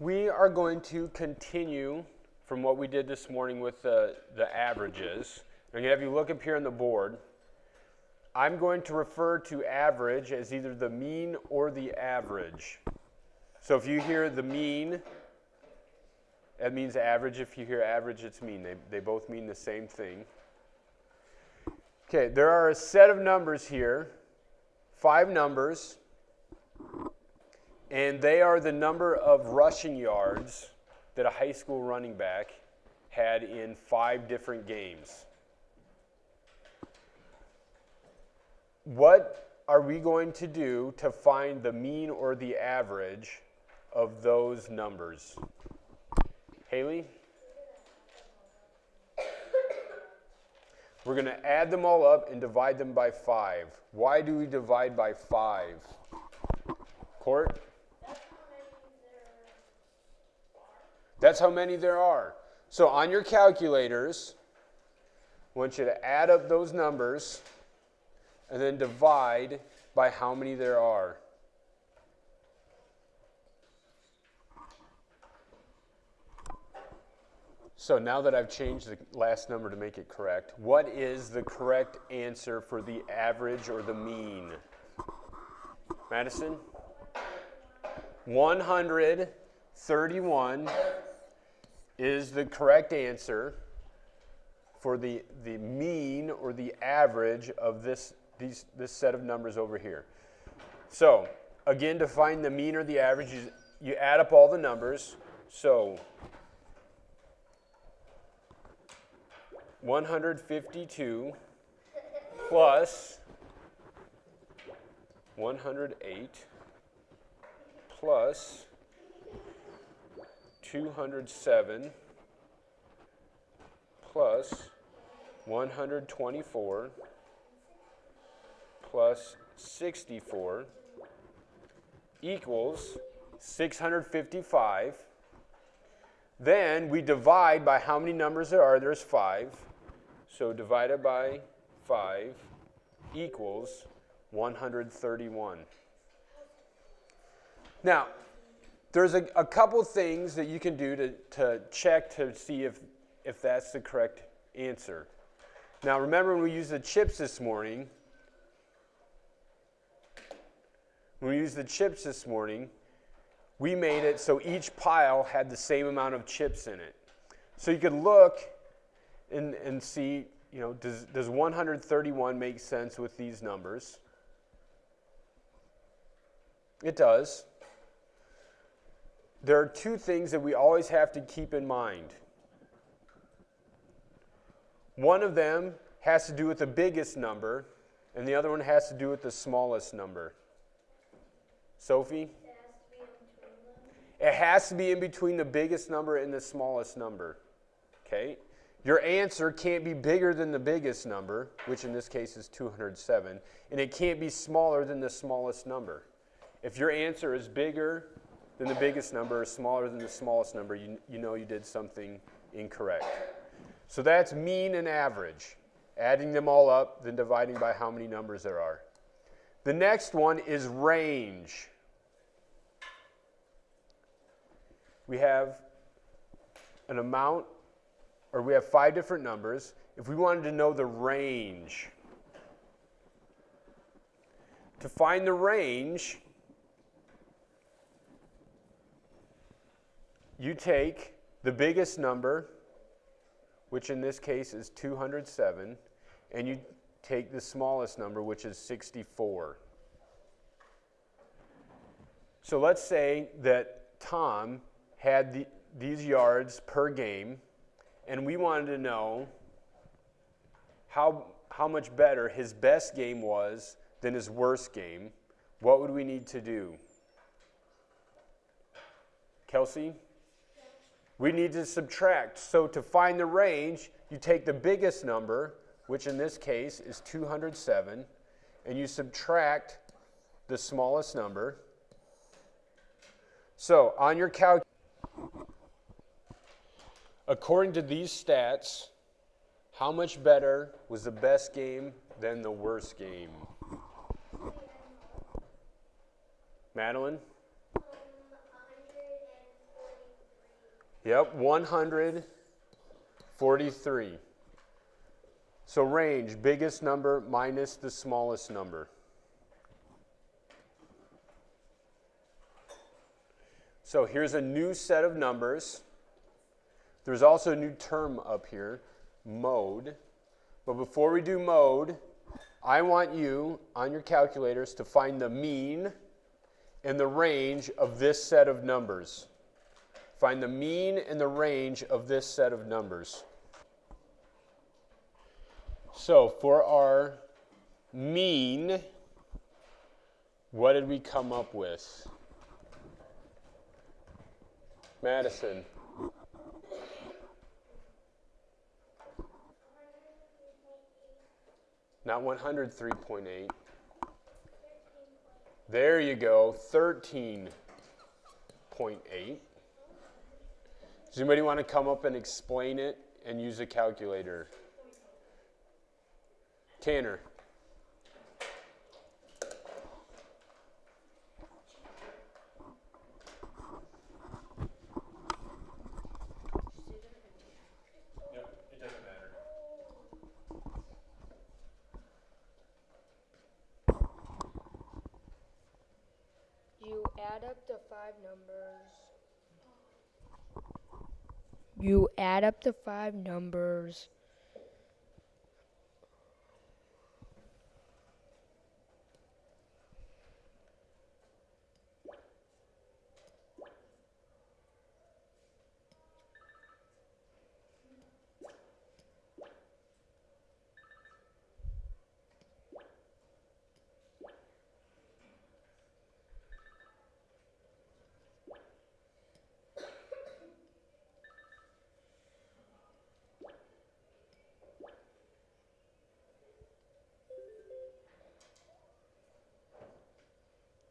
We are going to continue from what we did this morning with the averages. I'm going to have you look up here on the board. I'm going to refer to average as either the mean or the average. So if you hear the mean, that means average. If you hear average, it's mean. They both mean the same thing. Okay, there are a set of numbers here, 5 numbers, and they are the number of rushing yards that a high school running back had in 5 different games. What are we going to do to find the mean or the average of those numbers? Haley? We're going to add them all up and divide them by 5. Why do we divide by 5? Court? That's how many there are. So on your calculators, I want you to add up those numbers and then divide by how many there are. So now that I've changed the last number to make it correct, what is the correct answer for the average or the mean? Madison? 131 is the correct answer for the mean or the average of this set of numbers over here. So, again, to find the mean or the average, you add up all the numbers. So, 152 plus 108 plus 207 plus 124 plus 64 equals 655. Then we divide by how many numbers there are. There's 5. So divided by 5 equals 131. Now, there's a couple things that you can do to check to see if that's the correct answer. Now, remember when we used the chips this morning, we made it so each pile had the same amount of chips in it. So you could look and see, does 131 make sense with these numbers? It does. There are 2 things that we always have to keep in mind. One of them has to do with the biggest number, and the other one has to do with the smallest number. Sophie? It has to be in between the biggest number and the smallest number. Okay? Your answer can't be bigger than the biggest number, which in this case is 207, and it can't be smaller than the smallest number. If your answer is bigger than the biggest number or smaller than the smallest number, you know you did something incorrect. So that's mean and average. Adding them all up, then dividing by how many numbers there are. The next one is range. We have an amount, or we have 5 different numbers. If we wanted to know the range, to find the range, you take the biggest number, which in this case is 207, and you take the smallest number, which is 64. So let's say that Tom had these yards per game, and we wanted to know how much better his best game was than his worst game. What would we need to do? Kelsey? We need to subtract. So to find the range, you take the biggest number, which in this case is 207, and you subtract the smallest number. So on your calculator, according to these stats, how much better was the best game than the worst game? Madeline? 142. Yep, 143. So range, biggest number minus the smallest number. So here's a new set of numbers. There's also a new term up here, mode. But before we do mode, I want you, on your calculators, to find the mean and the range of this set of numbers. Find the mean and the range of this set of numbers. So for our mean, what did we come up with? Madison. Not 103.8. There you go, 13.8. Does anybody want to come up and explain it and use a calculator? Tanner. Yep, it doesn't matter. You add up the five numbers. You add up the five numbers.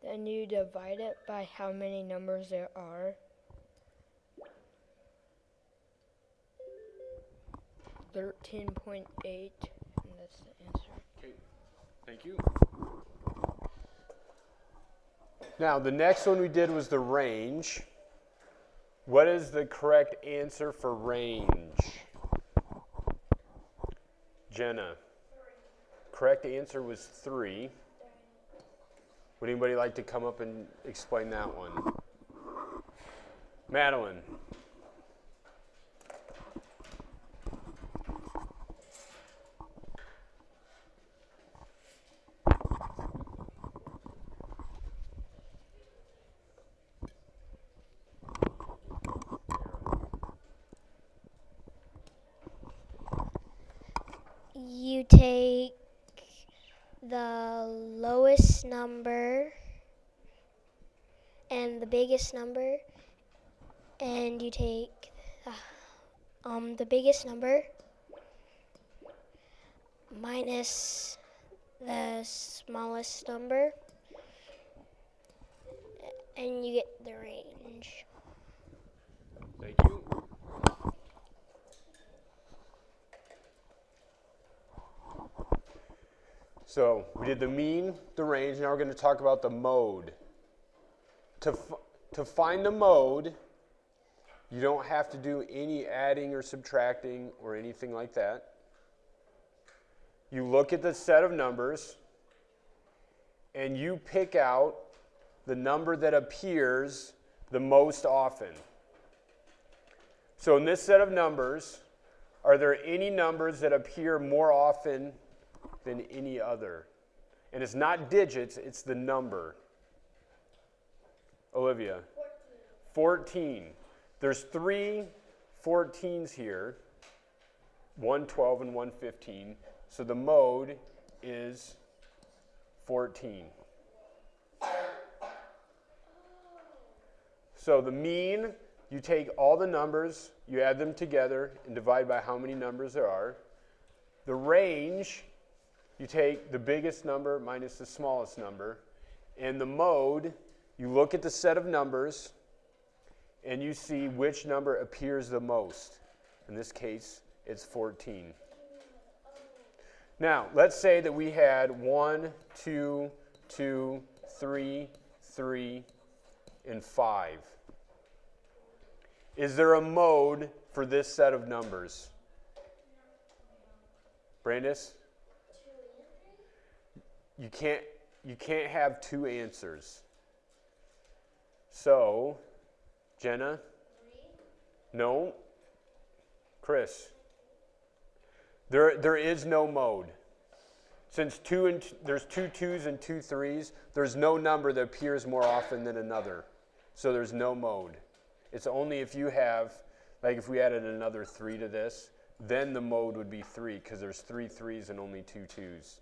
Then you divide it by how many numbers there are. 13.8, and that's the answer. Okay, thank you. Now, the next one we did was the range. What is the correct answer for range? Jenna. Correct answer was 3. Would anybody like to come up and explain that one? Madeline. You take the lowest number and the biggest number, and you take the biggest number minus the smallest number, and you get the range. Thank you. So we did the mean, the range. Now we're going to talk about the mode. To find the mode, you don't have to do any adding or subtracting or anything like that. You look at the set of numbers and you pick out the number that appears the most often. So in this set of numbers, are there any numbers that appear more often than any other? And it's not digits, it's the number. Olivia. 14. There's 3 14s here, 112 and 115. So the mode is 14. So the mean, you take all the numbers, you add them together and divide by how many numbers there are. The range, you take the biggest number minus the smallest number. And the mode, you look at the set of numbers and you see which number appears the most. In this case, it's 14. Now, let's say that we had 1, 2, 2, 3, 3, and 5. Is there a mode for this set of numbers? Brandis? You can't have two answers. So, Jenna? No. Chris? There is no mode. Since there's two twos and two threes, there's no number that appears more often than another. So there's no mode. It's only if you have, like if we added another 3 to this, then the mode would be 3, because there's 3 threes and only 2 twos.